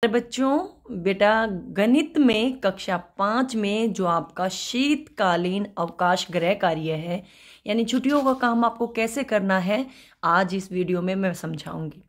बच्चों, बेटा गणित में कक्षा 5 में जो आपका शीतकालीन अवकाश गृह कार्य है, यानी छुट्टियों का काम आपको कैसे करना है, आज इस वीडियो में मैं समझाऊंगी।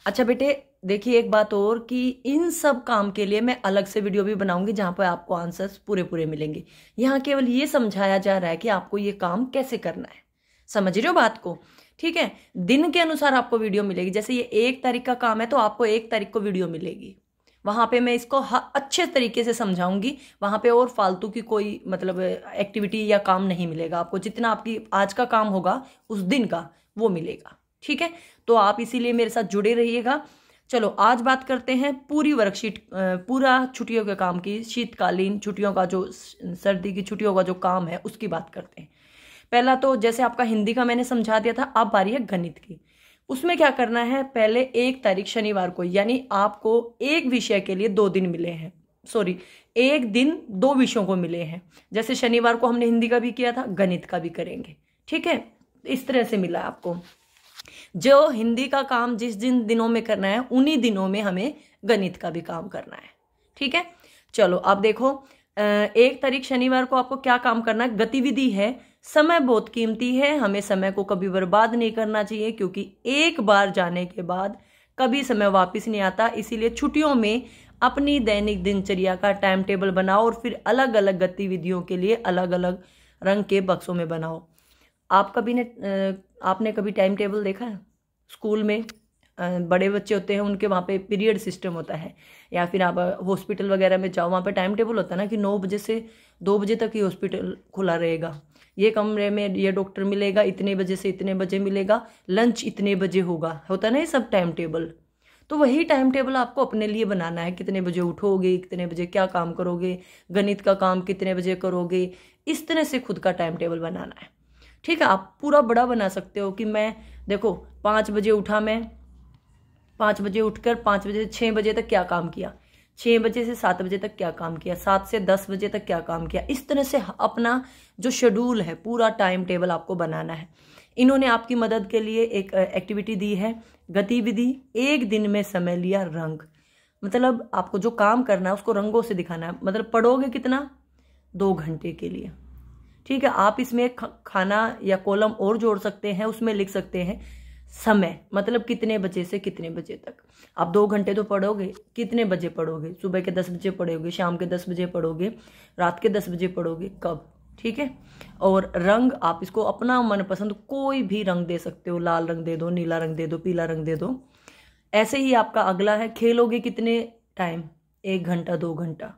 अच्छा बेटे, देखिए एक बात और कि इन सब काम के लिए मैं अलग से वीडियो भी बनाऊंगी जहां पर आपको आंसर्स पूरे पूरे मिलेंगे। यहाँ केवल ये समझाया जा रहा है कि आपको ये काम कैसे करना है। समझ रहे हो बात को? ठीक है, दिन के अनुसार आपको वीडियो मिलेगी। जैसे ये 1 तारीख का काम है तो आपको 1 तारीख को वीडियो मिलेगी। वहां पे मैं इसको अच्छे तरीके से समझाऊंगी। वहां पे और फालतू की कोई मतलब एक्टिविटी या काम नहीं मिलेगा आपको। जितना आपकी आज का काम होगा उस दिन का वो मिलेगा। ठीक है, तो आप इसीलिए मेरे साथ जुड़े रहिएगा। चलो आज बात करते हैं पूरी वर्कशीट, पूरा छुट्टियों के काम की, शीतकालीन छुट्टियों का जो सर्दी की छुट्टियों का जो काम है उसकी बात करते हैं। पहला तो जैसे आपका हिंदी का मैंने समझा दिया था, अब बारी है गणित की। उसमें क्या करना है, पहले 1 तारीख शनिवार को, यानी आपको एक विषय के लिए 2 दिन मिले हैं, सॉरी 1 दिन 2 विषयों को मिले हैं। जैसे शनिवार को हमने हिंदी का भी किया था, गणित का भी करेंगे। ठीक है, इस तरह से मिला आपको। जो हिंदी का काम जिस जिन दिनों में करना है उन्हीं दिनों में हमें गणित का भी काम करना है। ठीक है, चलो अब देखो 1 तारीख शनिवार को आपको क्या काम करना है। गतिविधि है, समय बहुत कीमती है, हमें समय को कभी बर्बाद नहीं करना चाहिए क्योंकि एक बार जाने के बाद कभी समय वापस नहीं आता। इसीलिए छुट्टियों में अपनी दैनिक दिनचर्या का टाइम टेबल बनाओ और फिर अलग अलग गतिविधियों के लिए अलग अलग रंग के बक्सों में बनाओ। आपने कभी टाइम टेबल देखा है? स्कूल में बड़े बच्चे होते हैं, उनके वहाँ पे पीरियड सिस्टम होता है, या फिर आप हॉस्पिटल वगैरह में जाओ, वहाँ पे टाइम टेबल होता है ना कि 9 बजे से 2 बजे तक ही हॉस्पिटल खुला रहेगा, ये कमरे में ये डॉक्टर मिलेगा, इतने बजे से इतने बजे मिलेगा, लंच इतने बजे होगा, होता है ना ये सब टाइम टेबल। तो वही टाइम टेबल आपको अपने लिए बनाना है। कितने बजे उठोगे, कितने बजे क्या काम करोगे, गणित का काम कितने बजे करोगे, इस तरह से खुद का टाइम टेबल बनाना है। ठीक है, आप पूरा बड़ा बना सकते हो कि मैं देखो 5 बजे उठा, मैं 5 बजे उठकर 5 बजे से 6 बजे तक क्या काम किया, 6 बजे से 7 बजे तक क्या काम किया, 7 से 10 बजे तक क्या काम किया। इस तरह से अपना जो शेड्यूल है, पूरा टाइम टेबल आपको बनाना है। इन्होंने आपकी मदद के लिए एक एक्टिविटी दी है, गतिविधि 1 दिन में समय लिया रंग। मतलब आपको जो काम करना है उसको रंगों से दिखाना है। मतलब पढ़ोगे कितना, 2 घंटे के लिए। ठीक है, आप इसमें खाना या कॉलम और जोड़ सकते हैं, उसमें लिख सकते हैं समय, मतलब कितने बजे से कितने बजे तक। आप 2 घंटे तो पढ़ोगे, कितने बजे पढ़ोगे, सुबह के 10 बजे पढ़ोगे, शाम के 10 बजे पढ़ोगे, रात के 10 बजे पढ़ोगे, कब। ठीक है, और रंग आप इसको अपना मनपसंद कोई भी रंग दे सकते हो, लाल रंग दे दो, नीला रंग दे दो, पीला रंग दे दो। ऐसे ही आपका अगला है, खेलोगे कितने टाइम, 1 घंटा 2 घंटा।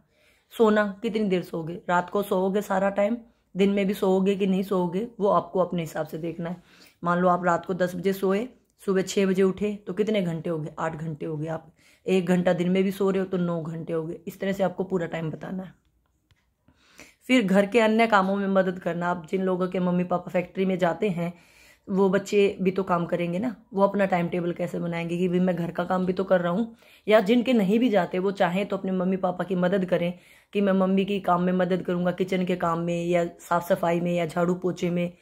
सोना कितनी देर सोओगे, रात को सोओगे सारा टाइम, दिन में भी सोओगे कि नहीं सोओगे, वो आपको अपने हिसाब से देखना है। मान लो आप रात को 10 बजे सोए, सुबह 6 बजे उठे, तो कितने घंटे हो गए, 8 घंटे हो गए। आप 1 घंटा दिन में भी सो रहे हो तो 9 घंटे हो गए। इस तरह से आपको पूरा टाइम बताना है। फिर घर के अन्य कामों में मदद करना। आप जिन लोगों के मम्मी पापा फैक्ट्री में जाते हैं, वो बच्चे भी तो काम करेंगे ना, वो अपना टाइम टेबल कैसे बनाएंगे कि भाई मैं घर का काम भी तो कर रहा हूँ। या जिनके नहीं भी जाते, वो चाहें तो अपने मम्मी पापा की मदद करें कि मैं मम्मी की काम में मदद करूँगा, किचन के काम में या साफ सफाई में या झाड़ू पोछे में।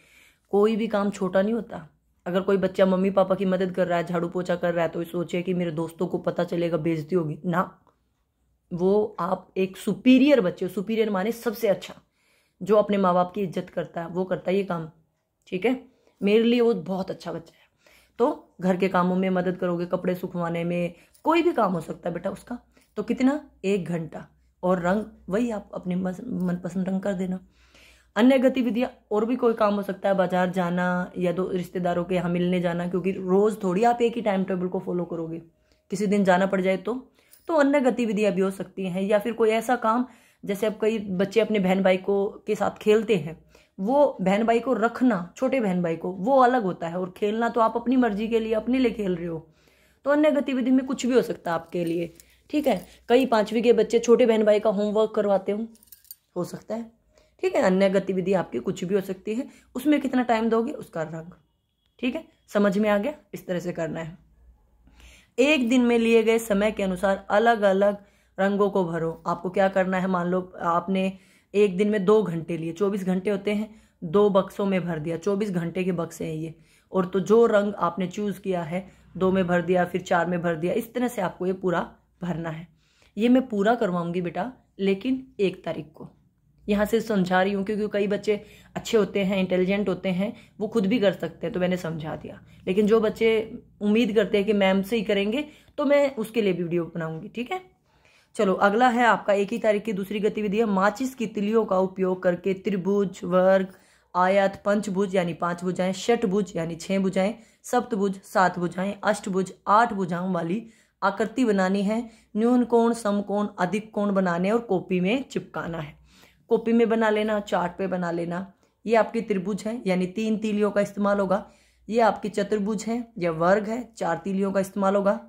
कोई भी काम छोटा नहीं होता। अगर कोई बच्चा मम्मी पापा की मदद कर रहा है, झाड़ू पोछा कर रहा है, तो सोचे कि मेरे दोस्तों को पता चलेगा, बेइज्जती होगी ना। वो आप एक सुपीरियर बच्चे, सुपीरियर माने सबसे अच्छा, जो अपने माँ बाप की इज्जत करता है, वो करता है ये काम। ठीक है, मेरे लिए वो बहुत अच्छा बच्चा है। तो घर के कामों में मदद करोगे, कपड़े सुखवाने में, कोई भी काम हो सकता है बेटा उसका। तो कितना, 1 घंटा। और रंग वही आप अपने मनपसंद रंग कर देना। अन्य गतिविधियां और भी कोई काम हो सकता है, बाजार जाना या रिश्तेदारों के यहाँ मिलने जाना, क्योंकि रोज थोड़ी आप एक ही टाइम टेबल को फॉलो करोगे, किसी दिन जाना पड़ जाए तो अन्य गतिविधियां भी हो सकती हैं। या फिर कोई ऐसा काम, जैसे अब कई बच्चे अपने बहन भाई को के साथ खेलते हैं, वो बहन भाई को रखना, छोटे बहन भाई को, वो अलग होता है। और खेलना तो आप अपनी मर्जी के लिए, अपने लिए खेल रहे हो। तो अन्य गतिविधि में कुछ भी हो सकता है आपके लिए। ठीक है, कई 5वीं के बच्चे छोटे बहन भाई का होमवर्क करवाते हो सकता है। ठीक है, अन्य गतिविधि आपकी कुछ भी हो सकती है। उसमें कितना टाइम दोगे, उसका रंग। ठीक है, समझ में आ गया? इस तरह से करना है। 1 दिन में लिए गए समय के अनुसार अलग अलग रंगों को भरो। आपको क्या करना है, मान लो आपने 1 दिन में 2 घंटे लिए, 24 घंटे होते हैं, 2 बक्सों में भर दिया, 24 घंटे के बक्से हैं ये। और तो जो रंग आपने चूज किया है, 2 में भर दिया, फिर 4 में भर दिया। इस तरह से आपको ये पूरा भरना है। ये मैं पूरा करवाऊंगी बेटा, लेकिन 1 तारीख को। यहाँ से समझा रही हूँ क्योंकि कई बच्चे अच्छे होते हैं, इंटेलिजेंट होते हैं, वो खुद भी कर सकते हैं, तो मैंने समझा दिया। लेकिन जो बच्चे उम्मीद करते हैं कि मैम से ही करेंगे, तो मैं उसके लिए भी वीडियो बनाऊंगी, ठीक है। चलो अगला है आपका 1 ही तारीख की दूसरी गतिविधि है, माचिस की तिलियों का उपयोग करके त्रिभुज, वर्ग, आयत, पंचभुज यानी 5 भुजाएं, षटभुज यानी 6 भुजाएं, सप्तभुज 7 भुजाएं, अष्टभुज 8 भुजाओं वाली आकृति बनानी है। न्यून कोण, समकोण, अधिक कोण बनाने और कॉपी में चिपकाना है। कॉपी में बना लेना, चार्ट पे बना लेना। ये आपकी त्रिभुज है यानी 3 तीलियों का इस्तेमाल होगा। ये आपकी चतुर्भुज है या वर्ग है, 4 तीलियों का इस्तेमाल होगा।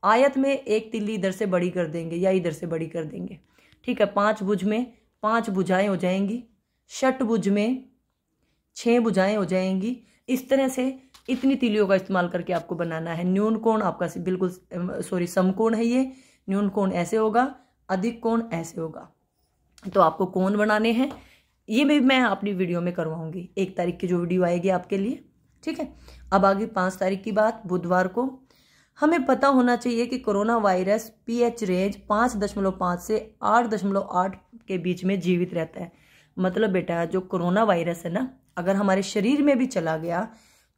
आयत में 1 तीली इधर से बड़ी कर देंगे या इधर से बड़ी कर देंगे, ठीक है। 5 भुज में 5 भुजाएं हो जाएंगी, षटभुज में 6 भुजाएं हो जाएंगी। इस तरह से इतनी तीलियों का इस्तेमाल करके आपको बनाना है। न्यून कोण आपका बिल्कुल समकोण है, ये न्यून कोण ऐसे होगा, अधिक कोण ऐसे होगा। तो आपको कोण बनाने हैं, ये भी मैं अपनी वीडियो में करवाऊंगी 1 तारीख की जो वीडियो आएगी आपके लिए, ठीक है। अब आगे 5 तारीख की बात, बुधवार को हमें पता होना चाहिए कि कोरोना वायरस pH रेंज 5.5 से 8.8 के बीच में जीवित रहता है। मतलब बेटा जो कोरोना वायरस है ना, अगर हमारे शरीर में भी चला गया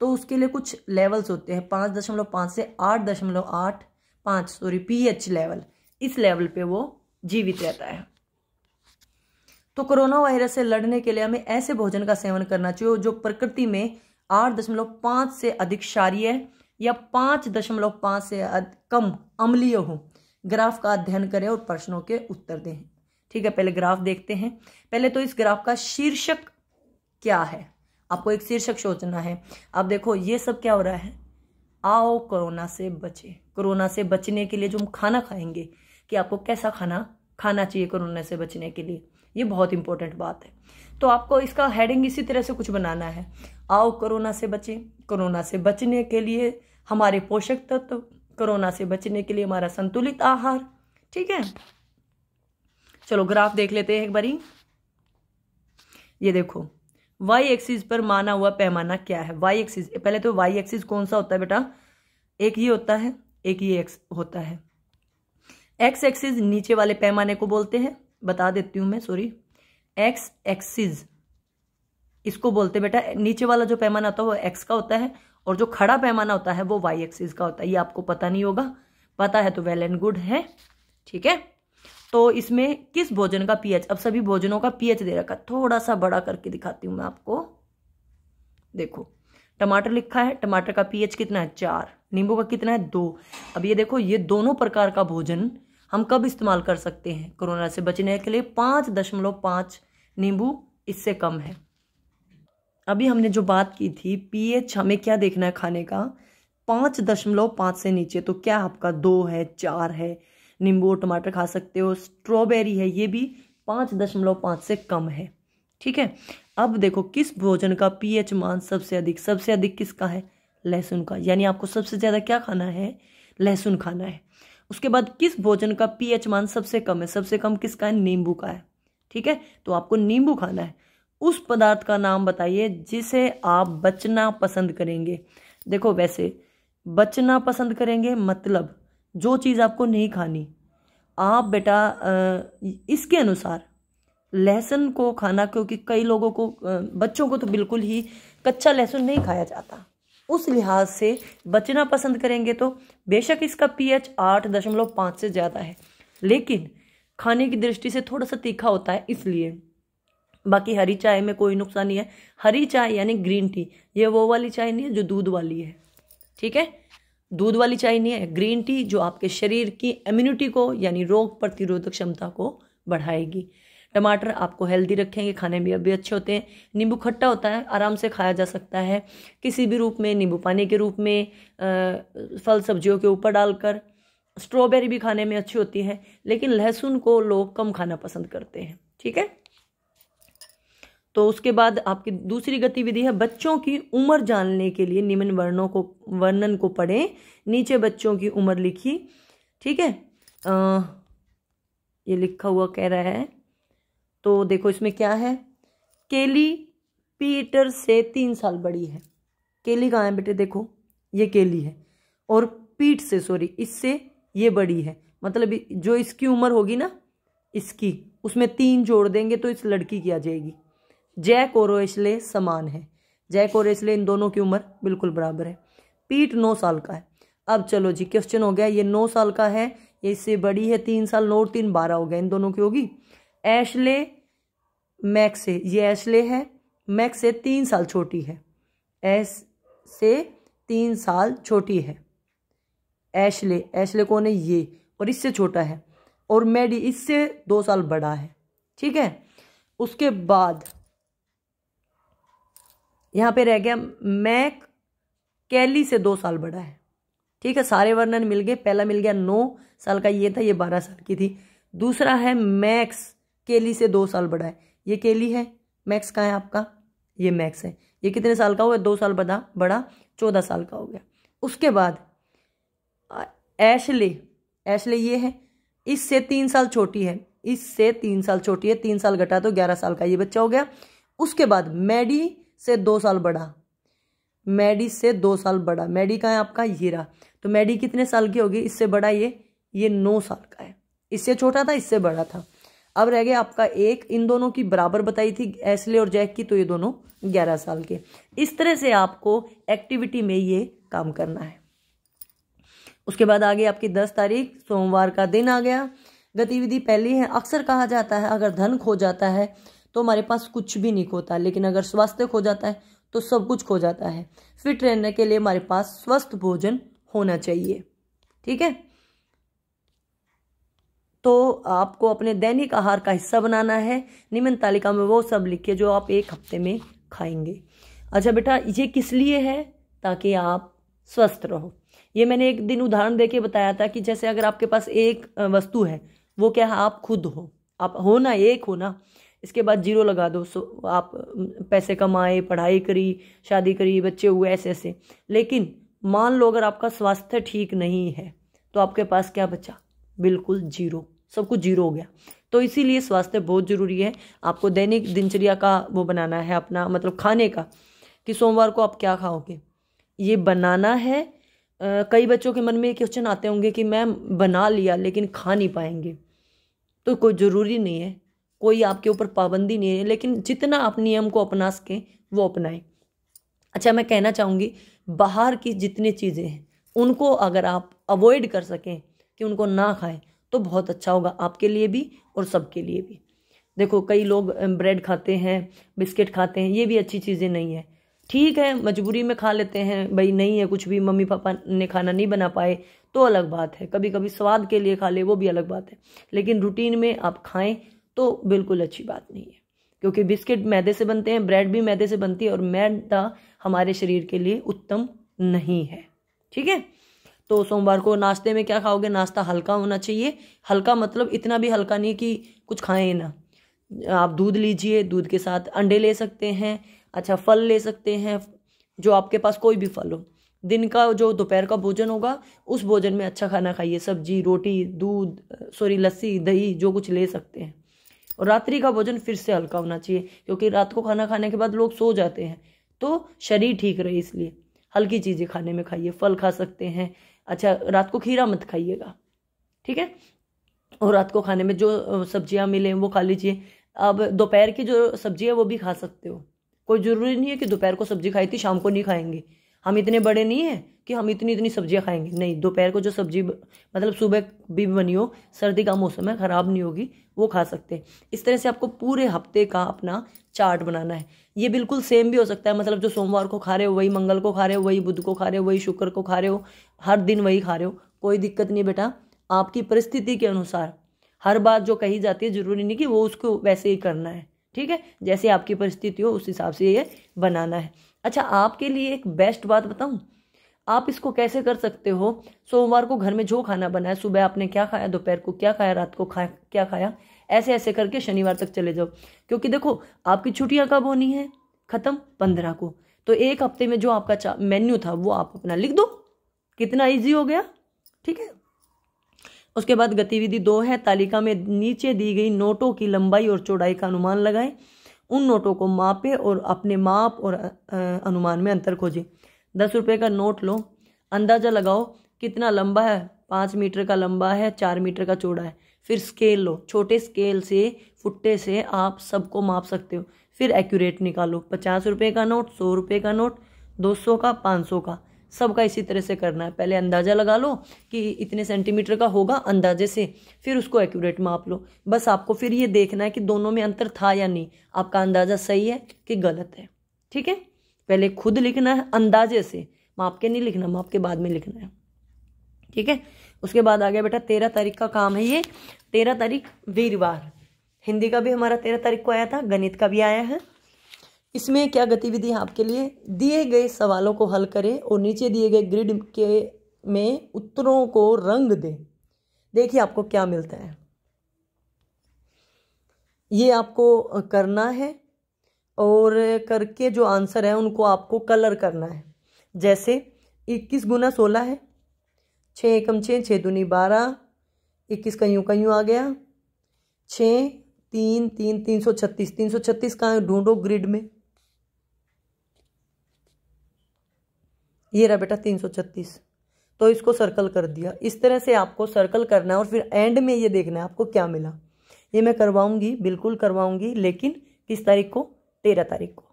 तो उसके लिए कुछ लेवल्स होते हैं, 5.5 से 8.85 pH लेवल, इस लेवल पे वो जीवित रहता है। तो कोरोना वायरस से लड़ने के लिए हमें ऐसे भोजन का सेवन करना चाहिए जो प्रकृति में 8.5 से अधिक क्षारीय या 5.5 से कम अम्लीय हो। ग्राफ का अध्ययन करें और प्रश्नों के उत्तर दें, ठीक है। पहले ग्राफ देखते हैं। पहले तो इस ग्राफ का शीर्षक क्या है, आपको एक शीर्षक सोचना है। अब देखो ये सब क्या हो रहा है, आओ कोरोना से बचे। कोरोना से बचने के लिए जो हम खाना खाएंगे, कि आपको कैसा खाना खाना चाहिए कोरोना से बचने के लिए, ये बहुत इंपॉर्टेंट बात है। तो आपको इसका हेडिंग इसी तरह से कुछ बनाना है, आओ कोरोना से बचें। कोरोना से बचने के लिए हमारे पोषक तत्व, कोरोना से बचने के लिए हमारा संतुलित आहार, ठीक है। चलो ग्राफ देख लेते हैं एक बारी। ये देखो वाई एक्सिस पर माना हुआ पैमाना क्या है। वाई एक्सिस, पहले तो वाई एक्सिस कौन सा होता है बेटा, एक ये होता है, एक ये एक्स होता है। एक्स एक्सिस नीचे वाले पैमाने को बोलते हैं, बता देती हूं मैं, सॉरी। एक्स एक्सिस इसको बोलते हैं बेटा, नीचे वाला जो पैमाना होता है वो एक्स का होता है, और जो खड़ा पैमाना होता है वो वाई एक्सिस का होता है। ये आपको पता नहीं होगा, पता है तो वेल एंड गुड है, ठीक है। तो इसमें किस भोजन का पीएच, अब सभी भोजनों का पीएच दे रखा, थोड़ा सा बड़ा करके दिखाती हूं मैं आपको। देखो टमाटर लिखा है, टमाटर का पीएच कितना है 4, नींबू का कितना है 2। अब ये देखो ये दोनों प्रकार का भोजन हम कब इस्तेमाल कर सकते हैं कोरोना से बचने के लिए, 5.5 नींबू इससे कम है। अभी हमने जो बात की थी पीएच हमें क्या देखना है खाने का, 5.5 से नीचे, तो क्या आपका 2 है, 4 है, नींबू और टमाटर खा सकते हो। स्ट्रॉबेरी है, ये भी 5.5 से कम है, ठीक है। अब देखो किस भोजन का पीएच मान सबसे अधिक किसका है, लहसुन का, यानी आपको सबसे ज्यादा क्या खाना है, लहसुन खाना है। उसके बाद किस भोजन का पीएच मान सबसे कम है, सबसे कम किसका है, नींबू का है, ठीक है। तो आपको नींबू खाना है। उस पदार्थ का नाम बताइए जिसे आप बचना पसंद करेंगे। देखो वैसे बचना पसंद करेंगे मतलब जो चीज़ आपको नहीं खानी, आप बेटा इसके अनुसार लहसुन को खाना, क्योंकि कई लोगों को, बच्चों को तो बिल्कुल ही कच्चा लहसुन नहीं खाया जाता, उस लिहाज से बचना पसंद करेंगे। तो बेशक इसका पीएच 8.5 से ज़्यादा है, लेकिन खाने की दृष्टि से थोड़ा सा तीखा होता है, इसलिए। बाकी हरी चाय में कोई नुकसान नहीं है। हरी चाय यानी ग्रीन टी, ये वो वाली चाय नहीं है जो दूध वाली है, ठीक है। दूध वाली चाय नहीं है, ग्रीन टी जो आपके शरीर की इम्यूनिटी को यानी रोग प्रतिरोधक क्षमता को बढ़ाएगी। टमाटर आपको हेल्दी रखेंगे, खाने में भी अच्छे होते हैं। नींबू खट्टा होता है, आराम से खाया जा सकता है किसी भी रूप में, नींबू पानी के रूप में, फल सब्जियों के ऊपर डालकर। स्ट्रॉबेरी भी खाने में अच्छी होती है, लेकिन लहसुन को लोग कम खाना पसंद करते हैं, ठीक है। तो उसके बाद आपकी दूसरी गतिविधि है बच्चों की उम्र जानने के लिए निम्न वर्णन को पढ़ें। नीचे बच्चों की उम्र लिखी, ठीक है। ये लिखा हुआ कह रहा है, तो देखो इसमें क्या है, केली पीटर से 3 साल बड़ी है। केली कहाँ है बेटे, देखो ये केली है, और पीट से, सॉरी इससे ये बड़ी है, मतलब जो इसकी उम्र होगी ना, इसकी, उसमें 3 जोड़ देंगे तो इस लड़की की आ जाएगी। जैक और एशले समान है, जैक और एशले इन दोनों की उम्र बिल्कुल बराबर है। पीट 9 साल का है। अब चलो जी, क्वेश्चन हो गया, ये 9 साल का है, ये इससे बड़ी है 3 साल, 9 और 3 12 हो गया, इन दोनों की होगी। एशले मैक्स से, ये एशले है, मैक्स से 3 साल छोटी है, एस से 3 साल छोटी है। एशले, एशले कौन है, ये, और इससे छोटा है। और मैडी इससे 2 साल बड़ा है, ठीक है। उसके बाद यहां पे रह गया मैक कैली से 2 साल बड़ा है, ठीक है। सारे वर्णन मिल गए। पहला मिल गया 9 साल का, ये था, ये 12 साल की थी। दूसरा है मैक्स केली से 2 साल बड़ा है, ये केली है। मैक्स कहाँ है आपका, ये मैक्स है। ये कितने साल का हुआ, 2 साल बड़ा 14 साल का हो गया। उसके बाद एशले, एशले ये है, इससे 3 साल छोटी है, इससे 3 साल छोटी है, 3 साल घटा तो 11 साल का ये बच्चा हो गया। उसके बाद मैडी से 2 साल बड़ा, मैडी से 2 साल बड़ा, मैडी का है आपका, ये रहा। तो मैडी कितने साल की होगी, इससे बड़ा ये 9 साल का है, इससे छोटा था, इससे बड़ा था। अब रह गया आपका एक, इन दोनों की बराबर बताई थी एशले और जैक की, तो ये दोनों 11 साल के। इस तरह से आपको एक्टिविटी में ये काम करना है। उसके बाद आगे आपकी 10 तारीख सोमवार का दिन आ गया। गतिविधि पहली है, अक्सर कहा जाता है अगर धन खो जाता है तो हमारे पास कुछ भी नहीं खोता, लेकिन अगर स्वास्थ्य खो जाता है तो सब कुछ खो जाता है। फिट रहने के लिए हमारे पास स्वस्थ भोजन होना चाहिए, ठीक है। तो आपको अपने दैनिक आहार का हिस्सा बनाना है। निम्न तालिका में वो सब लिखिए जो आप 1 हफ्ते में खाएंगे। अच्छा बेटा, ये किस लिए है, ताकि आप स्वस्थ रहो। ये मैंने एक दिन उदाहरण देके बताया था कि जैसे अगर आपके पास एक वस्तु है, वो क्या है, आप खुद हो, आप हो ना, एक हो ना, इसके बाद 0 लगा दो। आप पैसे कमाए, पढ़ाई करी, शादी करी, बच्चे हुए, ऐसे ऐसे। लेकिन मान लो अगर आपका स्वास्थ्य ठीक नहीं है तो आपके पास क्या बचा, बिल्कुल 0, सब कुछ 0 हो गया। तो इसीलिए स्वास्थ्य बहुत जरूरी है। आपको दैनिक दिनचर्या का वो बनाना है अपना, मतलब खाने का, कि सोमवार को आप क्या खाओगे, ये बनाना है। कई बच्चों के मन में ये क्वेश्चन आते होंगे कि मैम बना लिया लेकिन खा नहीं पाएंगे। तो कोई ज़रूरी नहीं है, कोई आपके ऊपर पाबंदी नहीं है, लेकिन जितना आप नियम को अपना सकें वो अपनाएं। अच्छा, मैं कहना चाहूँगी बाहर की जितनी चीज़ें हैं उनको अगर आप अवॉइड कर सकें कि उनको ना खाएं तो बहुत अच्छा होगा आपके लिए भी और सबके लिए भी। देखो कई लोग ब्रेड खाते हैं, बिस्किट खाते हैं, ये भी अच्छी चीज़ें नहीं है। ठीक है, मजबूरी में खा लेते हैं, भाई नहीं है कुछ भी, मम्मी पापा ने खाना नहीं बना पाए तो अलग बात है, कभी कभी स्वाद के लिए खा ले वो भी अलग बात है, लेकिन रूटीन में आप खाएं तो बिल्कुल अच्छी बात नहीं है। क्योंकि बिस्किट मैदे से बनते हैं, ब्रेड भी मैदे से बनती है, और मैदा हमारे शरीर के लिए उत्तम नहीं है, ठीक है। तो सोमवार को नाश्ते में क्या खाओगे, नाश्ता हल्का होना चाहिए। हल्का मतलब इतना भी हल्का नहीं कि कुछ खाएं ना। आप दूध लीजिए, दूध के साथ अंडे ले सकते हैं, अच्छा फल ले सकते हैं, जो आपके पास कोई भी फल हो। दिन का जो दोपहर का भोजन होगा उस भोजन में अच्छा खाना खाइए, सब्जी, रोटी, दूध, लस्सी, दही, जो कुछ ले सकते हैं। और रात्रि का भोजन फिर से हल्का होना चाहिए, क्योंकि रात को खाना खाने के बाद लोग सो जाते हैं, तो शरीर ठीक रहे इसलिए हल्की चीज़ें खाने में खाइए। फल खा सकते हैं, अच्छा रात को खीरा मत खाइएगा, ठीक है। और रात को खाने में जो सब्जियां मिले वो खा लीजिए। अब दोपहर की जो सब्जी है वो भी खा सकते हो, कोई ज़रूरी नहीं है कि दोपहर को सब्जी खाई थी शाम को नहीं खाएंगे। हम इतने बड़े नहीं हैं कि हम इतनी इतनी सब्जियां खाएंगे, नहीं। दोपहर को जो सब्जी मतलब सुबह भी बनी हो, सर्दी का मौसम है, ख़राब नहीं होगी, वो खा सकते हैं। इस तरह से आपको पूरे हफ्ते का अपना चार्ट बनाना है। ये बिल्कुल सेम भी हो सकता है, मतलब जो सोमवार को खा रहे हो वही मंगल को खा रहे हो, वही बुध को खा रहे हो, वही शुक्र को खा रहे हो, हर दिन वही खा रहे हो, कोई दिक्कत नहीं बेटा। आपकी परिस्थिति के अनुसार हर बात जो कही जाती है ज़रूरी नहीं कि वो उसको वैसे ही करना है, ठीक है। जैसे आपकी परिस्थिति हो उस हिसाब से ये बनाना है। अच्छा, आपके लिए एक बेस्ट बात बताऊं, आप इसको कैसे कर सकते हो। सोमवार को घर में जो खाना बना है, सुबह आपने क्या खाया, दोपहर को क्या खाया, रात को क्या खाया, ऐसे ऐसे करके शनिवार तक चले जाओ। क्योंकि देखो आपकी छुट्टियां कब होनी है, खत्म 15 को। तो 1 हफ्ते में जो आपका मेन्यू था वो आप अपना लिख दो, कितना ईजी हो गया, ठीक है। उसके बाद गतिविधि 2 है, तालिका में नीचे दी गई नोटों की लंबाई और चौड़ाई का अनुमान लगाएं। उन नोटों को मापें और अपने माप और अनुमान में अंतर खोजें। 10 रुपये का नोट लो, अंदाजा लगाओ कितना लंबा है, 5 मीटर का लंबा है, 4 मीटर का चौड़ा है। फिर स्केल लो, छोटे स्केल से फुट्टे से आप सबको माप सकते हो। फिर एक्यूरेट निकालो, 50 रुपये का नोट, 100 रुपये का नोट, 200 का, 500 का, सबका इसी तरह से करना है। पहले अंदाज़ा लगा लो कि इतने सेंटीमीटर का होगा अंदाजे से, फिर उसको एक्यूरेट माप लो। बस आपको फिर ये देखना है कि दोनों में अंतर था या नहीं, आपका अंदाज़ा सही है कि गलत है। ठीक है, पहले खुद लिखना है अंदाजे से, माप के नहीं लिखना, माप के बाद में लिखना है। ठीक है, उसके बाद आ गया बेटा 13 तारीख का काम है ये। 13 तारीख वीरवार, हिंदी का भी हमारा 13 तारीख को आया था, गणित का भी आया है। इसमें क्या गतिविधि है आपके लिए, दिए गए सवालों को हल करें और नीचे दिए गए ग्रिड के में उत्तरों को रंग दें। देखिए आपको क्या मिलता है, ये आपको करना है और करके जो आंसर है उनको आपको कलर करना है। जैसे 21 गुना 16 है, 6 एकम 6, 6 दूनी 12, 21 का यूं आ गया, 6 3 3 336, 336 कहाँ है, ढूंढो ग्रिड में। ये रहा बेटा 336, तो इसको सर्कल कर दिया। इस तरह से आपको सर्कल करना है और फिर एंड में ये देखना है आपको क्या मिला। ये मैं करवाऊंगी, बिल्कुल करवाऊंगी, लेकिन किस तारीख को, 13 तारीख को।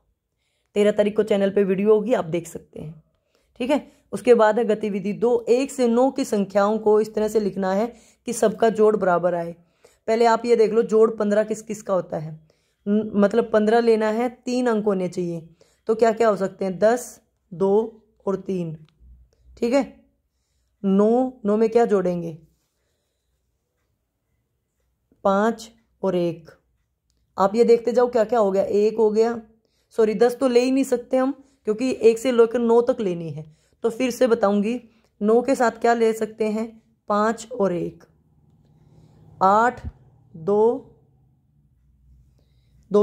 13 तारीख को चैनल पे वीडियो होगी, आप देख सकते हैं। ठीक है, उसके बाद है गतिविधि 2, 1 से 9 की संख्याओं को इस तरह से लिखना है कि सबका जोड़ बराबर आए। पहले आप ये देख लो जोड़ 15 किस किस का होता है, मतलब 15 लेना है, 3 अंक होने चाहिए। तो क्या क्या हो सकते हैं, 10, 2 और 3। ठीक है, 9 में क्या जोड़ेंगे, 5 और 1। आप ये देखते जाओ क्या क्या हो गया, 1 हो गया, सॉरी 10 तो ले ही नहीं सकते हम क्योंकि 1 से लेकर 9 तक लेनी है। तो फिर से बताऊंगी, 9 के साथ क्या ले सकते हैं, 5 और 1, 8, 2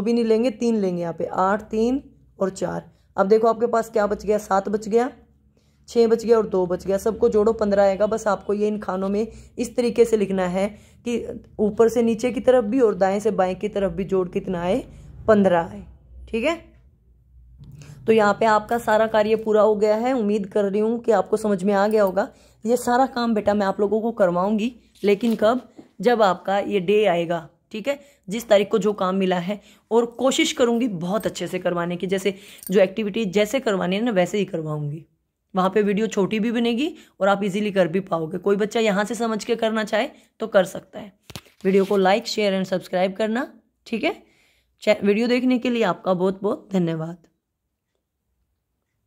भी नहीं लेंगे, 3 लेंगे यहाँ पे, 8 3 और 4। अब देखो आपके पास क्या बच गया, 7 बच गया, 6 बच गया और 2 बच गया। सबको जोड़ो 15 आएगा। बस आपको ये इन खानों में इस तरीके से लिखना है कि ऊपर से नीचे की तरफ भी और दाएं से बाएं की तरफ भी जोड़ कितना आए, 15 आए। ठीक है, तो यहाँ पे आपका सारा कार्य पूरा हो गया है। उम्मीद कर रही हूँ कि आपको समझ में आ गया होगा। ये सारा काम बेटा मैं आप लोगों को करवाऊंगी, लेकिन कब, जब आपका ये डे आएगा। ठीक है, जिस तारीख को जो काम मिला है, और कोशिश करूंगी बहुत अच्छे से करवाने की, जैसे जो एक्टिविटी जैसे करवानी है ना वैसे ही करवाऊंगी। वहाँ पे वीडियो छोटी भी बनेगी और आप इजीली कर भी पाओगे। कोई बच्चा यहाँ से समझ के करना चाहे तो कर सकता है। वीडियो को लाइक, शेयर एंड सब्सक्राइब करना। ठीक है, वीडियो देखने के लिए आपका बहुत बहुत धन्यवाद।